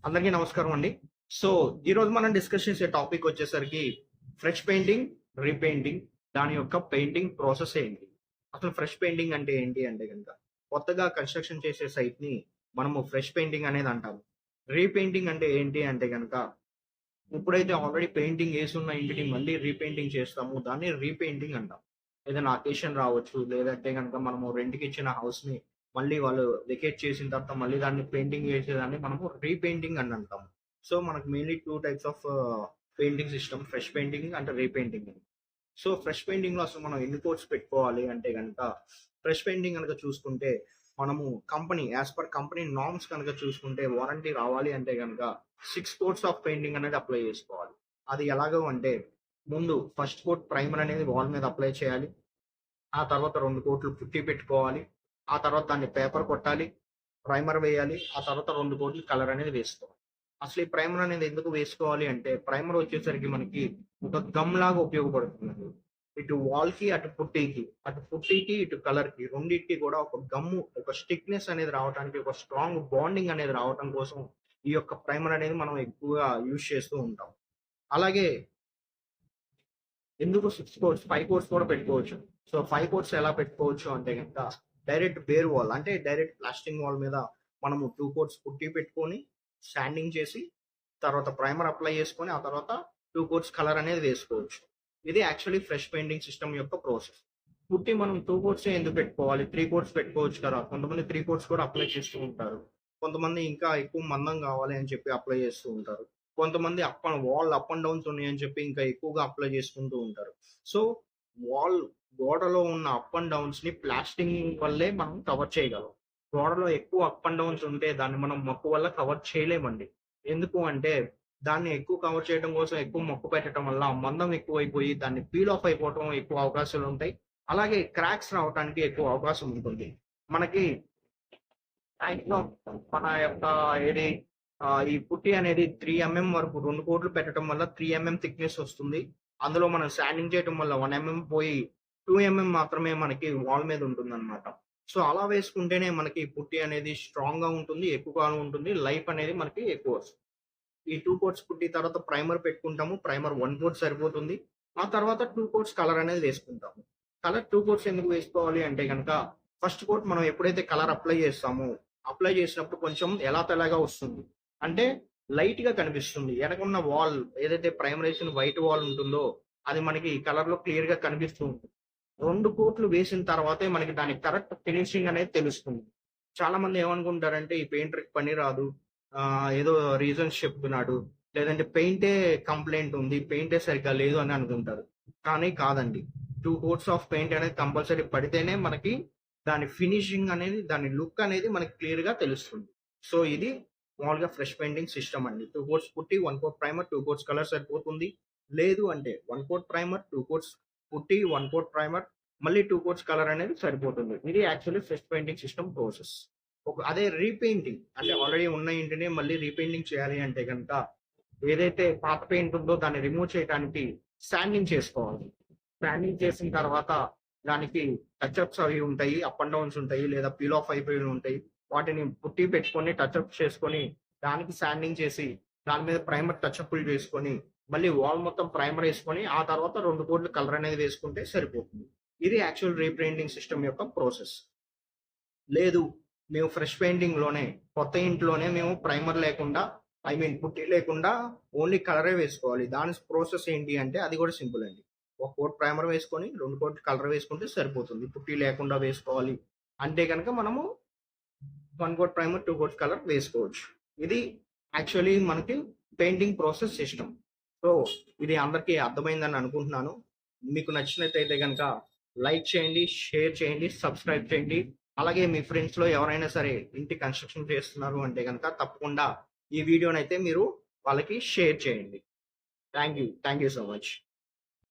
అందరికీ నమస్కారం అండి. సో, ఈరోజు మనం డిస్కస్ చేసే టాపిక్ వచ్చేసరికి ఫ్రెష్ పెయింటింగ్, రీపెయింటింగ్ దాని యొక్క పెయింటింగ్ ప్రాసెస్ ఏంటి? అసలు ఫ్రెష్ పెయింటింగ్ అంటే ఏంటి అంటే గనక, కొత్తగా కన్‌స్ట్రక్షన్ చేసే సైట్‌ని మనము ఫ్రెష్ పెయింటింగ్ అనేది అంటాము. రీపెయింటింగ్ అంటే ఏంటి అంటే గనక, ఇప్పుడైతే ఆల్రెడీ పెయింటింగ్ ఏసున్న ఇంటిని మళ్ళీ రీపెయింటింగ్ చేస్తాము. దాన్ని రీపెయింటింగ్ అంటాం. ఏదైనా అకేషన్ రావచ్చు, లేదంటే గనక మనము రెంట్‌కిచ్చిన హౌస్‌ని మళ్ళీ వాళ్ళు వెకేట్ చేసిన తర్వాత మళ్ళీ దాన్ని పెయింటింగ్ వేసేదాన్ని మనము రీపెయింటింగ్ అని అంటాం. సో, మనకు mainly 2 types of painting system fresh painting and repainting. So, fresh పెయింటింగ్‌లో అసలు మనం ఎన్ని కోట్స్ పెట్టుకోవాలి అంటే గనక, ఫ్రెష్ పెయింటింగ్ గనక చూసుకుంటే, మనము company as per company norms కనుక చూసుకుంటే, వారంటీ రావాలి అంటే గనక 6 కోట్స్ ఆఫ్ పెయింటింగ్ అనేది అప్లై చేసుకోవాలి. అది ఎలాగో అంటే, ముందు ఫస్ట్ కోట్ ప్రైమర్ అనేది వాల్ మీద అప్లై చేయాలి. ఆ తర్వాత 2 కోట్లు పుట్టి పెట్టుకోవాలి. ఆ తర్వాత దాన్ని పేపర్ కొట్టాలి. ప్రైమర్ వేయాలి. ఆ తర్వాత 2 కోట్లు కలర్ అనేది వేసుకోవాలి. అసలు ఈ ప్రైమర్ అనేది ఎందుకు వేసుకోవాలి అంటే, ప్రైమర్ వచ్చేసరికి మనకి ఒక గమ్ లాగా ఉపయోగపడుతుందండి. ఇటు వాల్‌కి, అటు పుట్టికి, ఇటు కలర్‌కి రెండిటికి కూడా ఒక గమ్ము, ఒక స్టిక్‌నెస్ అనేది రావటానికి, ఒక స్ట్రాంగ్ బాండింగ్ అనేది రావటం కోసం ఈ యొక్క ప్రైమర్ అనేది మనం ఎక్కువగా యూజ్ చేస్తూ ఉంటాం. అలాగే ఎందుకు 6 కోర్స్, 5 కోర్స్ కూడా పెట్టుకోవచ్చు. సో, 5 కోర్స్ ఎలా పెట్టుకోవచ్చు అంటే గనక, డైరెక్ట్ బేర్ వాల్ అంటే డైరెక్ట్ ప్లాస్టింగ్ వాల్ మీద మనము 2 కోట్స్ పుట్టి పెట్టుకొని, శాండింగ్ చేసి, తర్వాత ప్రైమర్ అప్లై చేసుకొని, ఆ తర్వాత 2 కోట్స్ కలర్ అనేది వేసుకోవచ్చు. ఇది యాక్చువల్లీ ఫ్రెష్ పెయింటింగ్ సిస్టమ్ యొక్క ప్రాసెస్. పుట్టి మనం 2 కోట్సే ఎందుకు పెట్టుకోవాలి? 3 కోట్స్ పెట్టుకోవచ్చు కదా! కొంతమంది 3 కోట్స్ కూడా అప్లై చేస్తూ ఉంటారు. కొంతమంది ఇంకా ఎక్కువ మందం కావాలి అని చెప్పి అప్లై చేస్తూ ఉంటారు. కొంతమంది వాల్ అప్ అండ్ డౌన్స్ ఉన్నాయని చెప్పి ఇంకా ఎక్కువగా అప్లై చేసుకుంటూ ఉంటారు. సో, వాల్ గోడలో ఉన్న అప్ అండ్ డౌన్స్‌ని ప్లాస్టింగ్ వల్లే మనం కవర్ చేయగలం. గోడలో ఎక్కువ అప్ అండ్ డౌన్స్ ఉంటే దాన్ని మనం మక్కు వల్ల కవర్ చేయలేమండి. ఎందుకు అంటే దాన్ని ఎక్కువ కవర్ చేయడం కోసం ఎక్కువ మక్కు పెట్టడం వల్ల మందం ఎక్కువైపోయి దాన్ని పీల్ ఆఫ్ అయిపోవటం ఎక్కువ అవకాశాలుంటాయి. అలాగే క్రాక్స్ రావటానికి ఎక్కువ అవకాశం ఉంటుంది. మనకి మాక్సిమం మన యొక్క ఏది ఈ పుట్టి అనేది 3 వరకు 2 కోట్లు పెట్టడం వల్ల 3 థిక్‌నెస్ వస్తుంది. అందులో మనం శాండింగ్ చేయటం వల్ల 1 పోయి 2 మాత్రమే మనకి వాల్ మీద ఉంటుందన్నమాట. సో, అలా వేసుకుంటేనే మనకి పుట్టి అనేది స్ట్రాంగ్‌గా ఉంటుంది. ఎక్కువ కాలం ఉంటుంది. లైఫ్ అనేది మనకి ఎక్కువొస్తుంది. ఈ 2 కోట్స్ పుట్టి తర్వాత ప్రైమర్ పెట్టుకుంటాము. ప్రైమర్ 1 కోట్ సరిపోతుంది. ఆ తర్వాత 2 కోట్స్ కలర్ అనేది వేసుకుంటాము. కలర్ 2 కోట్స్ ఎందుకు వేసుకోవాలి అంటే గనక, ఫస్ట్ కోట్ మనం ఎప్పుడైతే కలర్ అప్లై చేస్తామో, అప్లై చేసినప్పుడు కొంచెం ఎలా తెల్లగా వస్తుంది. అంటే లైట్‌గా కనిపిస్తుంది. ఎనకున్న వాల్ ఏదైతే ప్రైమరేషన్ వైట్ వాల్ ఉంటుందో, అది మనకి కలర్‌లో క్లియర్‌గా కనిపిస్తూ ఉంటుంది. 2 కోట్లు వేసిన తర్వాతే మనకి దాని కరెక్ట్ ఫినిషింగ్ అనేది తెలుస్తుంది. చాలా మంది ఏమనుకుంటారంటే, ఈ పెయింటర్‌కి పని రాదు. ఏదో రీజన్స్ చెప్తున్నాడు. లేదంటే పెయింటే కంప్లెయింట్ ఉంది. పెయింటే సరిగ్గా లేదు అని అనుకుంటారు. కానీ కాదండి. 2 కోట్స్ ఆఫ్ పెయింట్ అనేది కంపల్సరీ పడితేనే మనకి దాని ఫినిషింగ్ అనేది, దాని లుక్ అనేది మనకి క్లియర్‌గా తెలుస్తుంది. సో, ఇది మామూలుగా ఫ్రెష్ పెయింటింగ్ సిస్టమ్ అండి. 2 కోట్స్ పుట్టి, 1 కోట్ ప్రైమర్, 2 కోట్స్ కలర్ సరిపోతుంది. లేదు అంటే 1 కోట్ ప్రైమర్, 2 కోట్స్ పుట్టి, 1 కోట్ ప్రైమర్, మళ్ళీ 2 కోట్స్ కలర్ అనేది సరిపోతుంది. ఇది actually fresh painting system process. అదే రీపెయింటింగ్ అంటే ఆల్రెడీ ఉన్న ఇంటిని మళ్ళీ రీపెయింటింగ్ చేయాలి అంటే గనక, ఏదైతే పాత పెయింట్ ఉందో దాన్ని రిమూవ్ చేయడానికి శాండింగ్ చేసుకోవాలి. శాండింగ్ చేసిన తర్వాత దానికి టచ్ అవి ఉంటాయి. అప్ అండ్ డౌన్స్ ఉంటాయి. లేదా పీల్ ఆఫ్ అయిపోయి ఉంటాయి. వాటిని పుట్టి పెట్టుకొని టచ్ అప్ చేసుకొని, దానికి శాండింగ్ చేసి, దాని మీద ప్రైమర్ టచ్ అప్‌లు చేసుకొని, మళ్ళీ వాల్ మొత్తం ప్రైమర్ ఏసుకొని, ఆ తర్వాత 2 కోట్ల కలర్ అనేది వేసుకుంటే సరిపోతుంది. ఇది యాక్చువల్ రీపెయింటింగ్ సిస్టమ్ యొక్క ప్రాసెస్. లేదు. మేము ఫ్రెష్ పెయింటింగ్‌లోనే కొత్త ఇంట్లోనే మేము ప్రైమర్ లేకుండా పుట్టి లేకుండా ఓన్లీ కలరే వేసుకోవాలి. దాని ప్రాసెస్ ఏంటి అంటే అది కూడా సింపుల్ అండి. ఒక కోట్ ప్రైమర్ వేసుకొని 2 కోట్లు కలర్ వేసుకుంటే సరిపోతుంది. పుట్టి లేకుండా వేసుకోవాలి అంటే గనక మనము 1 కోట్ ప్రైమర్, 2 కోట్స్ కలర్ వేసుకోవచ్చు. ఇది యాక్చువల్లీ మనకి పెయింటింగ్ ప్రాసెస్ సిస్టమ్. సో, ఇది అందరికీ అర్థమైందని అనుకుంటున్నాను. మీకు నచ్చినట్టయితే గనక లైక్ చేయండి, షేర్ చేయండి, సబ్స్క్రైబ్ చేయండి. అలాగే మీ ఫ్రెండ్స్‌లో ఎవరైనా సరే ఇంటి కన్‌స్ట్రక్షన్ చేస్తున్నారు అంటే గనక తప్పకుండా ఈ వీడియోనైతే మీరు వాళ్ళకి షేర్ చేయండి. Thank you. Thank you so much.